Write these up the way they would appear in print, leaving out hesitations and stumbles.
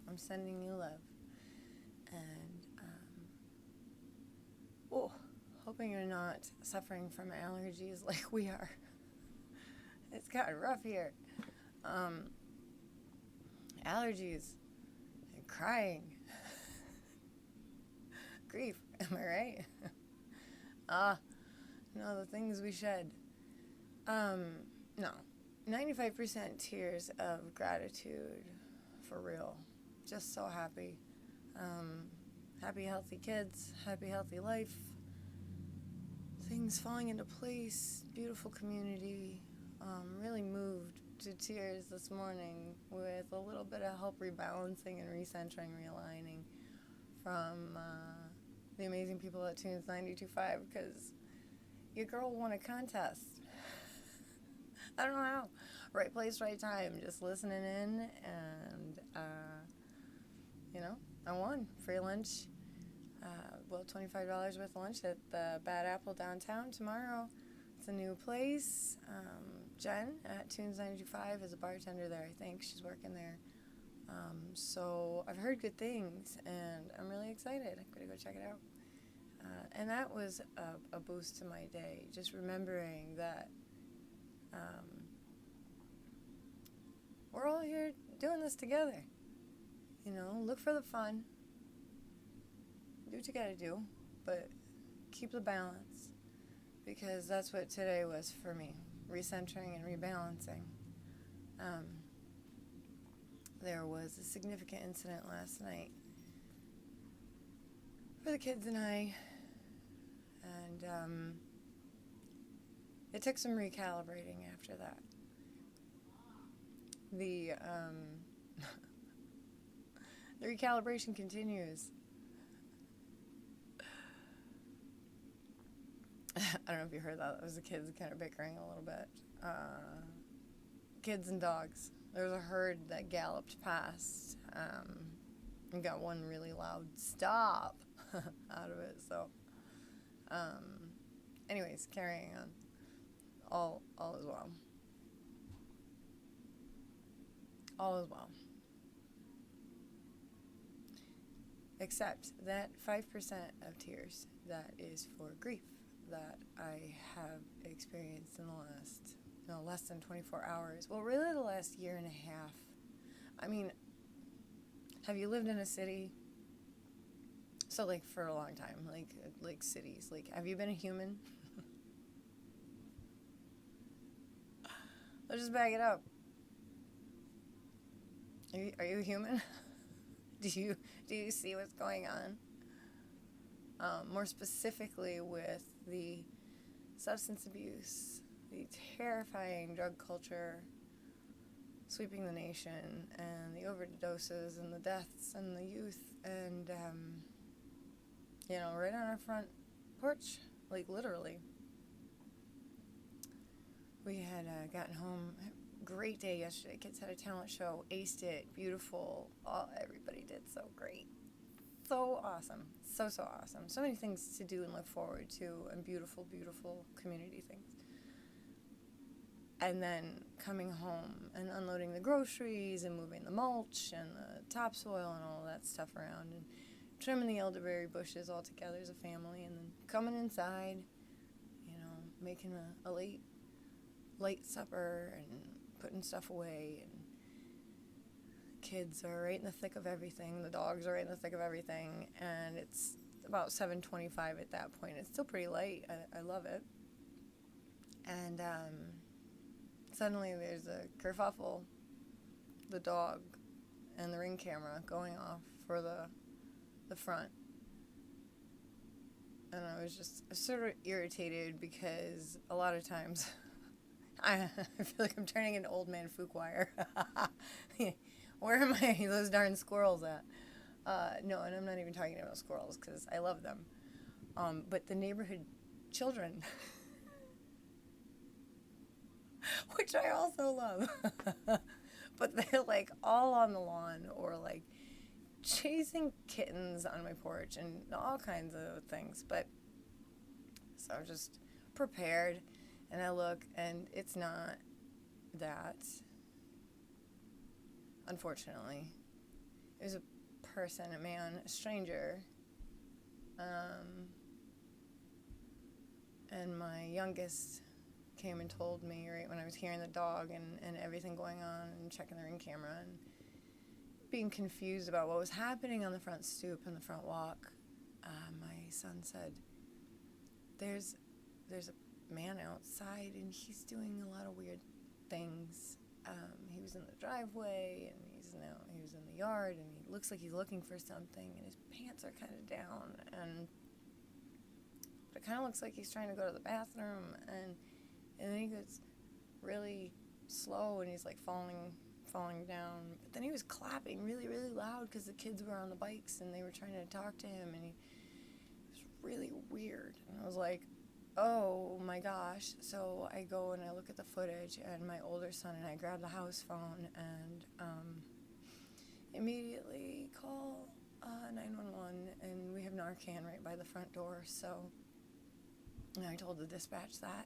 I'm sending you love. And, hoping you're not suffering from allergies like we are. It's gotten rough here. Allergies and crying. Grief, am I right? No, the things we shed. No. 95% tears of gratitude, for real. Just so happy. Happy, healthy kids, happy, healthy life. Things falling into place, beautiful community. Really moved to tears this morning with a little bit of help rebalancing and recentering, realigning from the amazing people at Tunes 92.5, because your girl won a contest. I don't know how. Right place, right time. Just listening in, and, I won. Free lunch. $25 worth of lunch at the Bad Apple downtown tomorrow. It's a new place. Jenn at Tunes 92.5 is a bartender there, I think. She's working there. So I've heard good things, and I'm really excited. I'm going to go check it out. And that was a boost to my day, just remembering that we're all here doing this together. Look for the fun. Do what you gotta do, but keep the balance, because that's what today was for me, recentering and rebalancing. There was a significant incident last night for the kids and I, and it took some recalibrating after that. The the recalibration continues. I don't know if you heard that. It was the kids kind of bickering a little bit. Kids and dogs. There was a herd that galloped past and got one really loud stop out of it. So, anyways, carrying on. All is well. All is well. Except that 5% of tears, that is for grief, that I have experienced in the last, less than 24 hours. Well, really the last year and a half. I mean, have you lived in a city? So, for a long time, like cities. Have you been a human? Let's just back it up. Are you a human? Do you see what's going on? More specifically with the substance abuse, the terrifying drug culture sweeping the nation, and the overdoses and the deaths and the youth, and right on our front porch, literally. We had gotten home. Great day yesterday. Kids had a talent show, aced it, beautiful. Everybody did so great. So awesome. So awesome. So many things to do and look forward to, and beautiful, beautiful community things. And then coming home and unloading the groceries and moving the mulch and the topsoil and all that stuff around, and trimming the elderberry bushes all together as a family, and then coming inside, making a late supper and putting stuff away, and kids are right in the thick of everything, the dogs are right in the thick of everything, and it's about 7:25 at that point. It's still pretty light. I love it. And suddenly there's a kerfuffle, the dog and the Ring camera going off for the front. And I was just sort of irritated, because a lot of times I feel like I'm turning into old man Fuquire. Where are those darn squirrels at? No, and I'm not even talking about squirrels, because I love them. But the neighborhood children, which I also love, but they're all on the lawn, or chasing kittens on my porch, and all kinds of things. But so I'm just prepared. And I look, and it's not that, unfortunately. It was a person, a man, a stranger. And my youngest came and told me right when I was hearing the dog and everything going on and checking the ring camera and being confused about what was happening on the front stoop and the front walk. My son said, there's a man outside and he's doing a lot of weird things. He was in the driveway and he was in the yard and he looks like he's looking for something and his pants are kind of down and it kind of looks like he's trying to go to the bathroom and then he gets really slow and he's like falling down. But then he was clapping really, really loud because the kids were on the bikes and they were trying to talk to him and it was really weird. And I was like, oh my gosh. So I go and I look at the footage and my older son and I grab the house phone and immediately call 911 and we have Narcan right by the front door. So and I told the dispatch that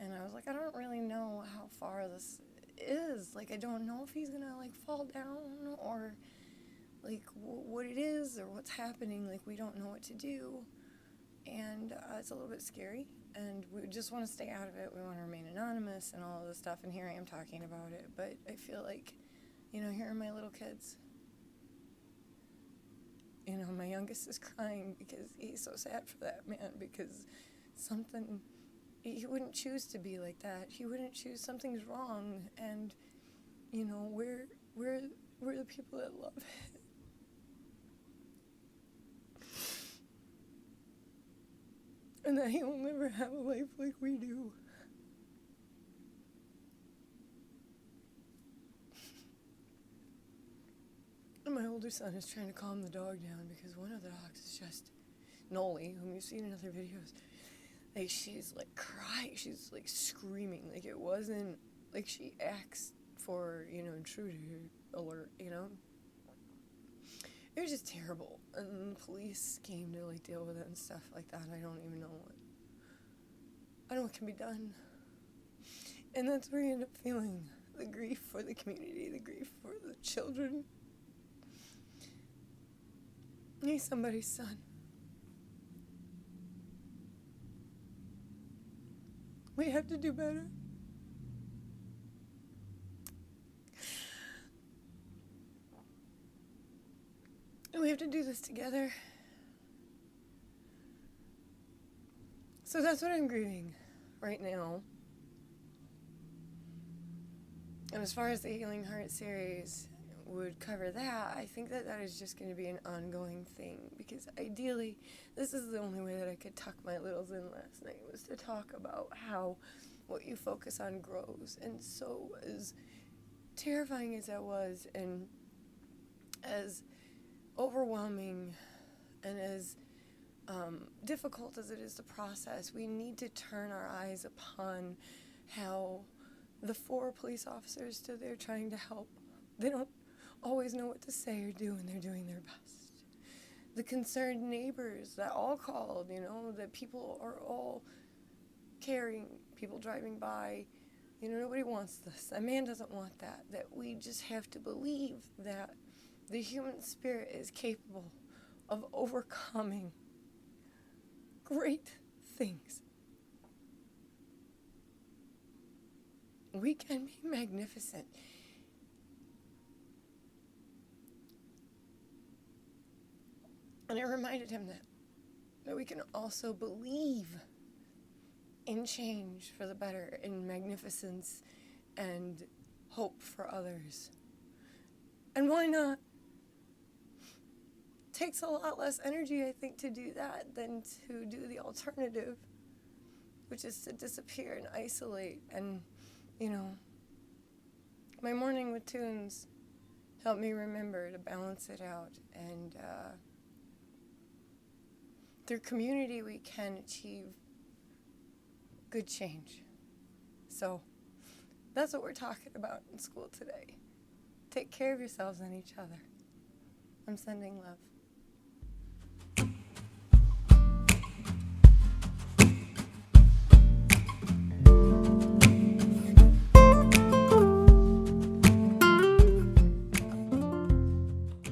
and I was like, I don't really know how far this is. Like, I don't know if he's gonna like fall down or like what it is or what's happening. Like, we don't know what to do. And it's a little bit scary, and we just want to stay out of it. We want to remain anonymous and all of this stuff, and here I am talking about it. But I feel like, here are my little kids. My youngest is crying because he's so sad for that man because he wouldn't choose to be like that. He wouldn't choose, something's wrong, and, we're the people that love it. And that he will never have a life like we do. And my older son is trying to calm the dog down because one of the dogs is just Noli, whom you've seen in other videos. Like, she's like crying, she's like screaming. Like, it wasn't like she asked for, intruder alert, It was just terrible, and the police came to, like, deal with it and stuff like that. I don't even know what can be done. And that's where you end up feeling the grief for the community, the grief for the children. He's somebody's son. We have to do better. And we have to do this together. So that's what I'm grieving right now. And as far as the Healing Heart series would cover that, I think that is just going to be an ongoing thing. Because ideally, this is the only way that I could tuck my littles in last night, was to talk about how what you focus on grows. And so as terrifying as that was, and as overwhelming and as difficult as it is to process, we need to turn our eyes upon how the 4 police officers stood there trying to help. They don't always know what to say or do, and they're doing their best. The concerned neighbors that all called, that people are all caring, people driving by. Nobody wants this. A man doesn't want that. That we just have to believe that the human spirit is capable of overcoming great things. We can be magnificent. And I reminded him that we can also believe in change for the better, in magnificence and hope for others. And why not? Takes a lot less energy, I think, to do that than to do the alternative, which is to disappear and isolate. And, my morning with Tunes helped me remember to balance it out. And through community, we can achieve good change. So that's what we're talking about in school today. Take care of yourselves and each other. I'm sending love.